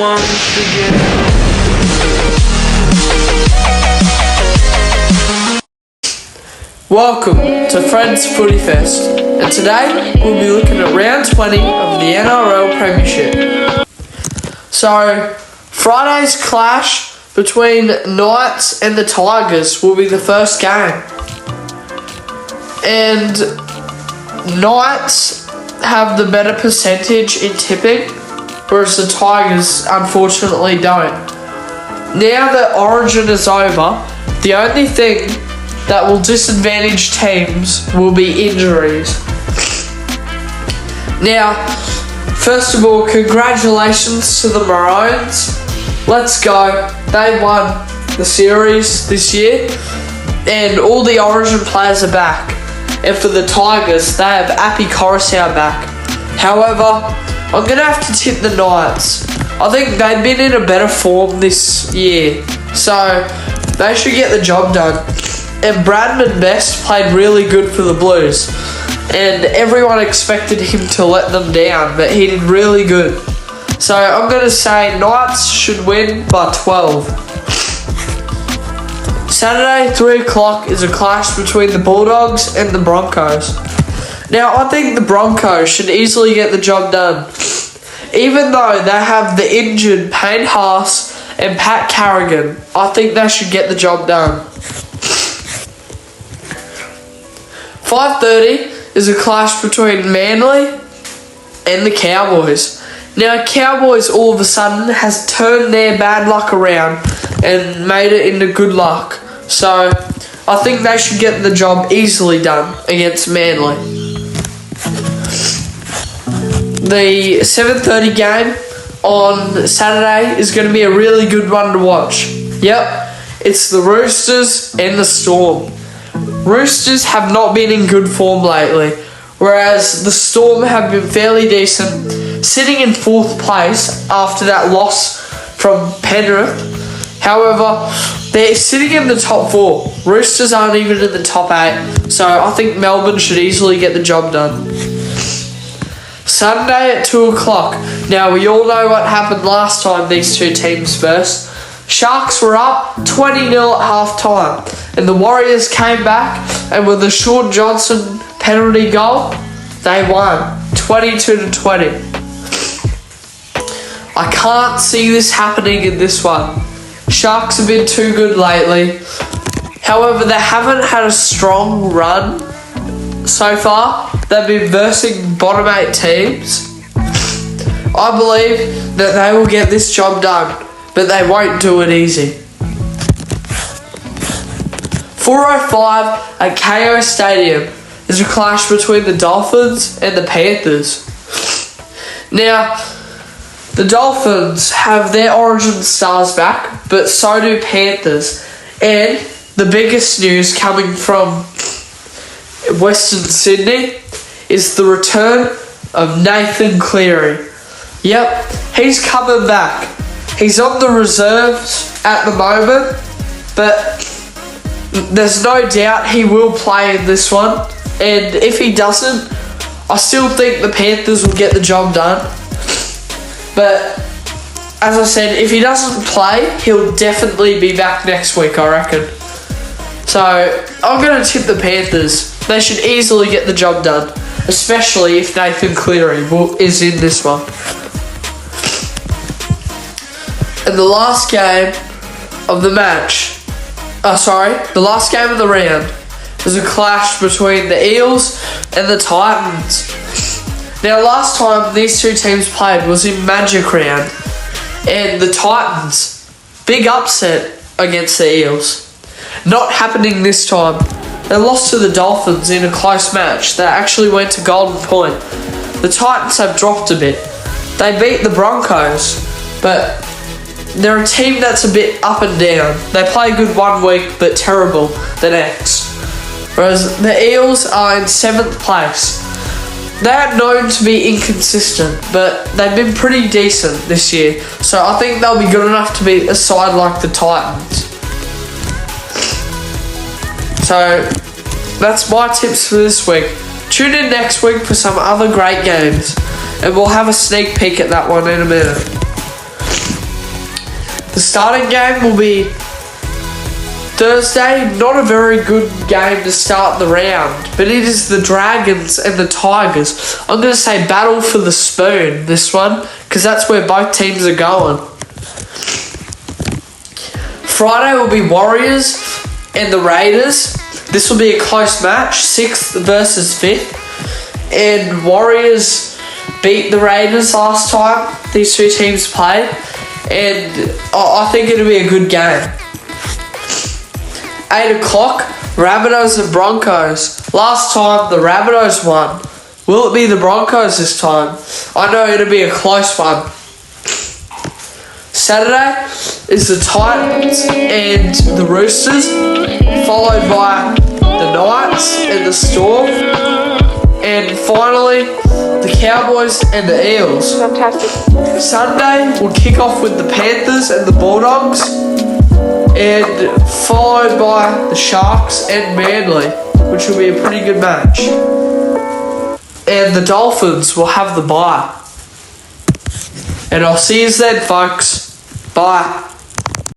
once again. Welcome to Fred's Footy Fest, and today we'll be looking at round 20 of the NRL Premiership. So, Friday's clash between Knights and the Tigers will be the first game. And Knights have the better percentage in tipping, whereas the Tigers unfortunately don't. Now that Origin is over, the only thing that will disadvantage teams will be injuries. Now, first of all, congratulations to the Maroons. Let's go. They won the series this year, and all the Origin players are back. And for the Tigers, they have Appy Coruscant back. However, I'm going to have to tip the Knights. I think they've been in a better form this year, so they should get the job done. And Bradman Best played really good for the Blues, and everyone expected him to let them down, but he did really good. So I'm going to say Knights should win by 12. Saturday, 3 o'clock, is a clash between the Bulldogs and the Broncos. Now, I think the Broncos should easily get the job done. Even though they have the injured Payne Haas and Pat Carrigan, I think they should get the job done. 5:30 is a clash between Manly and the Cowboys. Now, Cowboys all of a sudden has turned their bad luck around and made it into good luck. So, I think they should get the job easily done against Manly. The 7:30 game on Saturday is going to be a really good one to watch. Yep, it's the Roosters and the Storm. Roosters have not been in good form lately, whereas the Storm have been fairly decent, sitting in 4th place after that loss from Penrith. However, they're sitting in the top 4. Roosters aren't even in the top 8, so I think Melbourne should easily get the job done. Sunday at 2 o'clock. Now, we all know what happened last time these two teams first. Sharks were up 20-0 at half-time, and the Warriors came back, and with the Shaun Johnson penalty goal, they won 22-20. I can't see this happening in this one. Sharks have been too good lately. However, they haven't had a strong run so far. They've been versing bottom 8 teams. I believe that they will get this job done, but they won't do it easy. 4:05 at KO Stadium is a clash between the Dolphins and the Panthers. Now, the Dolphins have their Origin stars back, but so do Panthers. And the biggest news coming from Western Sydney is the return of Nathan Cleary. Yep, he's coming back. He's on the reserves at the moment, but there's no doubt he will play in this one. And if he doesn't, I still think the Panthers will get the job done. But as I said, if he doesn't play, he'll definitely be back next week, I reckon. So I'm going to tip the Panthers. They should easily get the job done, especially if Nathan Cleary is in this one. And the last game of the last game of the round is a clash between the Eels and the Titans. Now, last time these two teams played was in Magic Round, and the Titans, big upset against the Eels. Not happening this time. They lost to the Dolphins in a close match that actually went to Golden Point. The Titans have dropped a bit. They beat the Broncos, but they're a team that's a bit up and down. They play good one week, but terrible the next. Whereas the Eels are in 7th place. They are known to be inconsistent, but they've been pretty decent this year. So I think they'll be good enough to beat a side like the Titans. So that's my tips for this week. Tune in next week for some other great games, and we'll have a sneak peek at that one in a minute. The starting game will be Thursday. Not a very good game to start the round, but it is the Dragons and the Tigers. I'm going to say battle for the spoon, this one, because that's where both teams are going. Friday will be Warriors and the Raiders. This will be a close match, 6th versus 5th. And Warriors beat the Raiders last time these two teams played. And I think it'll be a good game. 8 o'clock, Rabbitohs and Broncos. Last time the Rabbitohs won. Will it be the Broncos this time? I know it'll be a close one. Saturday is the Titans and the Roosters, followed by the Knights and the Storm, and finally the Cowboys and the Eels. Fantastic. Sunday will kick off with the Panthers and the Bulldogs, and followed by the Sharks and Manly, which will be a pretty good match. And the Dolphins will have the bye. And I'll see you then, folks. Bye.